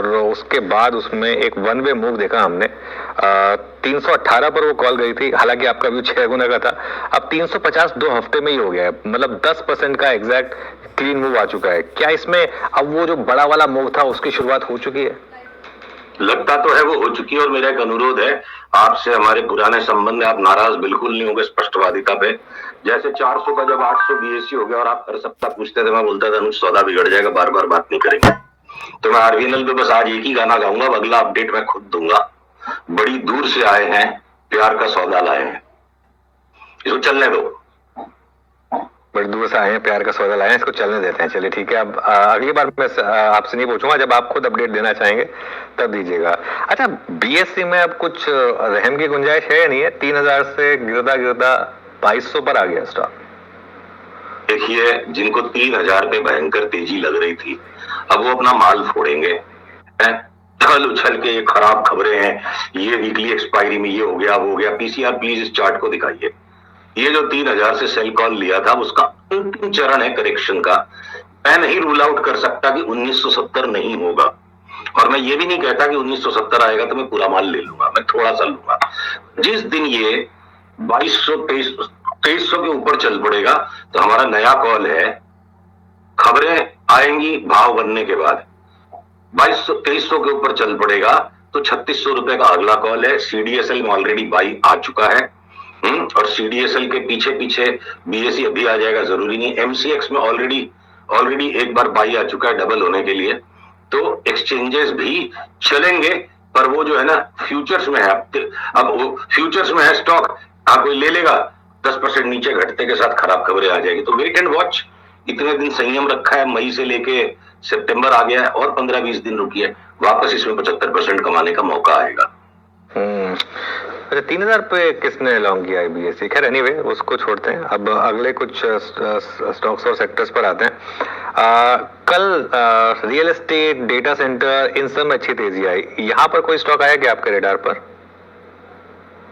उसके बाद उसमें एक वन वे मूव देखा हमने। 318 पर वो कॉल गई थी, हालांकि आपका व्यू 6 गुना का था। अब 350 2 हफ्ते में ही हो गया है, मतलब 10% का एग्जैक्ट क्लीन मूव आ चुका है। क्या इसमें अब वो जो बड़ा वाला मूव था उसकी शुरुआत हो चुकी है? लगता तो है वो हो चुकी है। और मेरा एक अनुरोध है आपसे, हमारे पुराने संबंध है, आप नाराज बिल्कुल नहीं होंगे स्पष्टवादिता पे। जैसे 400 का जब 800 बीएससी हो गया और आप हर सप्ताह पूछते थे, मैं बोलता था अनुज सौदा बिगड़ जाएगा, बार बार बात नहीं करेंगे। तो मैं आरवीएनएल पे बस आज एक ही गाना गाऊंगा, अगला अपडेट मैं खुद दूंगा। बड़ी दूर से आए हैं, प्यार का सौदा लाए हैं, इसको चलने दो। बड़ी दूर से आए हैं, प्यार का सौदा लाए हैं, इसको चलने देते हैं। चलिए ठीक है। अब अगली बार मैं आपसे नहीं पूछूंगा, जब आप खुद अपडेट देना चाहेंगे तब दीजिएगा। अच्छा, बीएससी में अब कुछ रहम की गुंजाइश है या नहीं है? 3000 से गिरदा गिरदा 2200 पर आ गया स्टॉक। देखिए, जिनको 3000 पे भयंकर तेजी लग रही थी, अब वो अपना माल फोड़ेंगे। छल उछल के ये खराब खबरें हैं, ये वीकली एक्सपायरी में ये हो गया वो हो गया। पीसीआर प्लीज इस चार्ट को दिखाइए। ये जो 3000 से सेल कॉल लिया था उसका अंतिम चरण है करेक्शन का। मैं नहीं रूल आउट कर सकता कि 1970 नहीं होगा, और मैं ये भी नहीं कहता कि 1970 आएगा तो मैं पूरा माल ले लूंगा, मैं थोड़ा सा लूंगा। जिस दिन ये 2200 2300 के ऊपर चल पड़ेगा तो हमारा नया कॉल है, खबरें आएंगी भाव बनने के बाद। 2300 के ऊपर चल पड़ेगा तो 3600 रुपए का अगला कॉल है। सीडीएसएल में ऑलरेडी बाई आ चुका है, और सीडीएसएल के पीछे पीछे बीएसई अभी आ जाएगा, जरूरी नहीं। एमसीएक्स में ऑलरेडी एक बार बाई आ चुका है डबल होने के लिए। तो एक्सचेंजेस भी चलेंगे, पर वो जो है ना फ्यूचर्स में है। अब वो फ्यूचर्स में है स्टॉक, कोई ले लेगा 10% नीचे घटते के साथ खराब खबरें आ जाएगी। तो वेट एंड वॉच। इतने दिन संयम रखा है, मई से लेके सितंबर आ गया है, और 15-20 दिन रुकी है, वापस इसमें 75% कमाने का मौका आएगा। अच्छा, 3000 पे किसने लॉन्ग किया है बीएससी? खैर एनीवे, उसको छोड़ते हैं। अब अगले कुछ स्टॉक्स और सेक्टर्स पर आते हैं। कल रियल एस्टेट, डेटा सेंटर, इन सब में अच्छी तेजी आई। यहाँ पर कोई स्टॉक आया क्या आपके रेडार पर?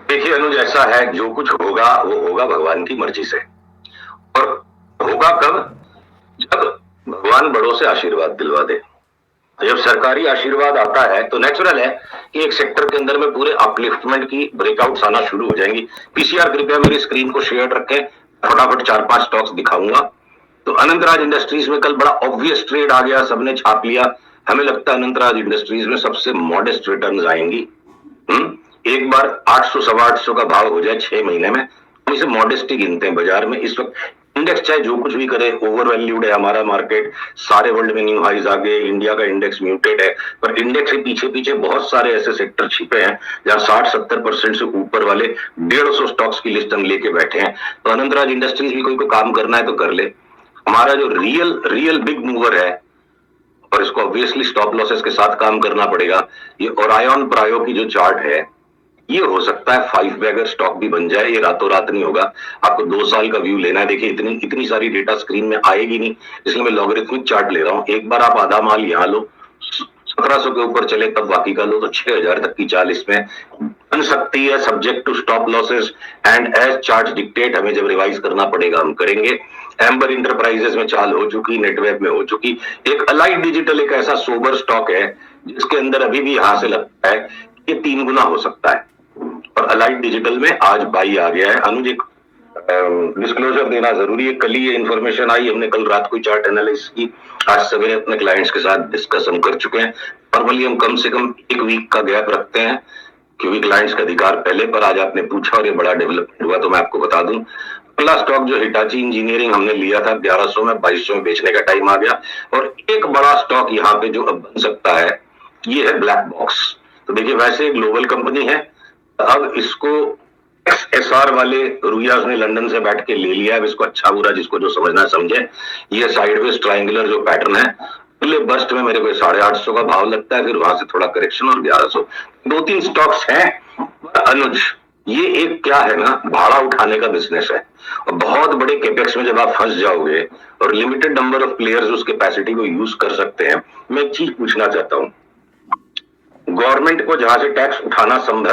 देखिए अनुज, ऐसा है, जो कुछ होगा वो होगा भगवान की मर्जी से। और होगा कब? जब भगवान बड़ों से आशीर्वाद दिलवा दे। तो जब सरकारी आशीर्वाद आता है तो नेचुरल है कि एक सेक्टर के अंदर में पूरे अपलिफ्टमेंट की ब्रेकआउट्स आना शुरू हो जाएंगी। पीसीआर कृपया मेरी स्क्रीन को शेयर रखें, फटाफट 4-5 स्टॉक्स दिखाऊंगा। तो अनंतराज इंडस्ट्रीज में कल बड़ा ऑब्वियस ट्रेड आ गया, सबने छाप लिया। हमें लगता है अनंतराज इंडस्ट्रीज में सबसे मॉडेस्ट रिटर्न्स आएंगी। एक बार 800 सवा 800 का भाव हो जाए 6 महीने में, हम इसे मॉडेस्ट ही गिनते हैं बाजार में। इस वक्त इंडेक्स चाहे जो कुछ भी करे, ओवर वैल्यूड है हमारा मार्केट, सारे वर्ल्ड में न्यू हाइज आ गए, इंडिया का इंडेक्स म्यूटेड है, पर इंडेक्स के पीछे पीछे बहुत सारे ऐसे सेक्टर छिपे हैं जहां 60-70% से ऊपर वाले 150 स्टॉक्स की लिस्ट हम लेके बैठे हैं। तो अनंतराज इंडस्ट्रीज भी कोई को काम करना है तो कर ले। हमारा जो रियल बिग मूवर है, और इसको ऑब्वियसली स्टॉप लॉसेस के साथ काम करना पड़ेगा, ये ओरायन प्रायो की जो चार्ट है, ये हो सकता है 5 बैगर स्टॉक भी बन जाए। ये रातों रात नहीं होगा, आपको 2 साल का व्यू लेना है। देखिए, इतनी सारी डेटा स्क्रीन में आएगी नहीं, इसलिए मैं लॉगरिथमिक चार्ट ले रहा हूं। एक बार आप आधा माल यहां लो, 1700 के ऊपर चले तब बाकी का लो, तो 6000 तक की चाल इसमें बन सकती है, subject to stop losses and as chart dictate. हमें जब रिवाइज करना पड़ेगा हम करेंगे। एम्बर इंटरप्राइजेस में चाल हो चुकी, नेटवेब में हो चुकी। एक अलाइड डिजिटल एक ऐसा सोबर स्टॉक है जिसके अंदर अभी भी यहां से लगता है ये 3 गुना हो सकता है, और अलाइड डिजिटल में आज बाई आ गया है। अनुज, एक डिस्क्लोजर देना जरूरी है। कल ही ये इन्फॉर्मेशन आई, हमने कल रात को चार्ट एनालिसिस की, आज सवेरे अपने क्लाइंट्स के साथ डिस्कस हम कर चुके हैं। नॉर्मली हम कम से कम 1 वीक का गैप रखते हैं, क्योंकि क्लाइंट्स का अधिकार पहले, पर आज आपने पूछा और ये बड़ा डेवलपमेंट हुआ तो मैं आपको बता दूं। पहला स्टॉक जो हिटाची इंजीनियरिंग हमने लिया था 1100 में, 2200 में बेचने का टाइम आ गया। और एक बड़ा स्टॉक यहाँ पे जो अब बन सकता है, ये है ब्लैक बॉक्स। तो देखिए, वैसे ग्लोबल कंपनी है, अब इसको एसआर वाले रुयाज ने लंदन से बैठ के ले लिया है। इसको अच्छा बुरा जिसको जो समझना समझे। ये साइडवेज ट्रायंगुलर जो पैटर्न है, अगले बर्स्ट में मेरे को 850 का भाव लगता है, फिर वहां से थोड़ा करेक्शन और 1100। 2-3 स्टॉक्स हैं अनुज। ये एक क्या है ना, भाड़ा उठाने का बिजनेस है, और बहुत बड़े कैपेक्स में जब आप फंस जाओगे और लिमिटेड नंबर ऑफ प्लेयर्स उस कैपेसिटी को यूज कर सकते हैं। मैं एक चीज पूछना चाहता हूं, गवर्नमेंट को जहां से टैक्स उठाना संभव